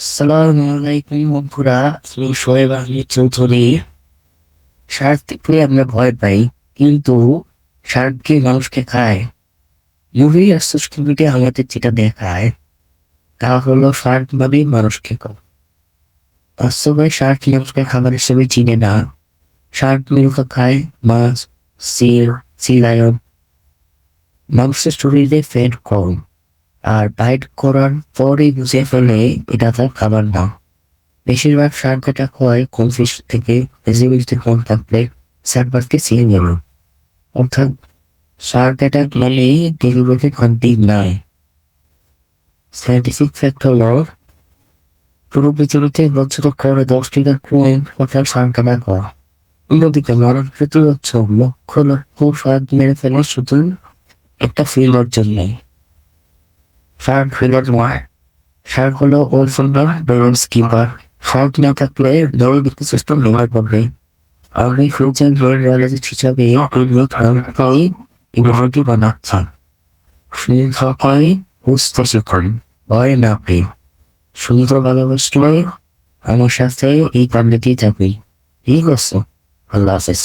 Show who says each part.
Speaker 1: আসসালামু আলাইকুম বন্ধুরা, আমি শোয়েব আহমেদ চৌধুরী। শার্ক দেখলে আমরা ভয় পাই, কিন্তু শার্ক কি মানুষকে খায়? মুভি আর সোশ্যাল মিডিয়া আমাদের যেটা দেখায় তা হলো শার্ক ভাবেই মানুষকে খায়। বাস্তবে শার্ক মানুষকে খাবার হিসেবে চিনে না। শার্ক মূলত খায় মাছ, সিল, সি লায়ন। মানুষের শরীরে ফ্যাট কম, আর বাইট করার পরই বুঝে ফেলে এটা তার খাবার না। বেশিরভাগ শার্ক অ্যাটাক হয় কোন ফিশ থেকে, ভিজিবিলিটি কম থাকলে সার্ভারকে ছিঁড়ে গেল। অর্থাৎ শার্ক অ্যাটাক মানে ডেলিভারি হান্টিং নয়। সাইন্টিফিক ফ্যাক্ট হলো, পুরো পৃথিবীতে বছর করে 10 লিটার শার্ক অ্যাটাক হয়। অন্যদিকে মানব মৃত্যু হচ্ছে লক্ষ লক্ষ শার্ক মেরে ফেলে শুধু একটা ফিল্মের জন্য। শার্ক ফিলার নয়, শার্ক হলো অলফান্ডার ব্যালেন্স কিপার। শার্ক না থাকলে দল সিস্টেম ব্যবহার করবে। আপনি ফিউচার রিয়ালিস্ট হিসাবে এগুলো ধারণকারী ইউনিভার্সিটি বানাচ্ছেন। সকালে বুঝতে শিখুন, ভয় না পেয়ে। সুন্দর ভালোবাসলে আমার সাথে এই কমিউনিটি থাকবে। ঠিক আছে, আল্লাহ হাফেজ।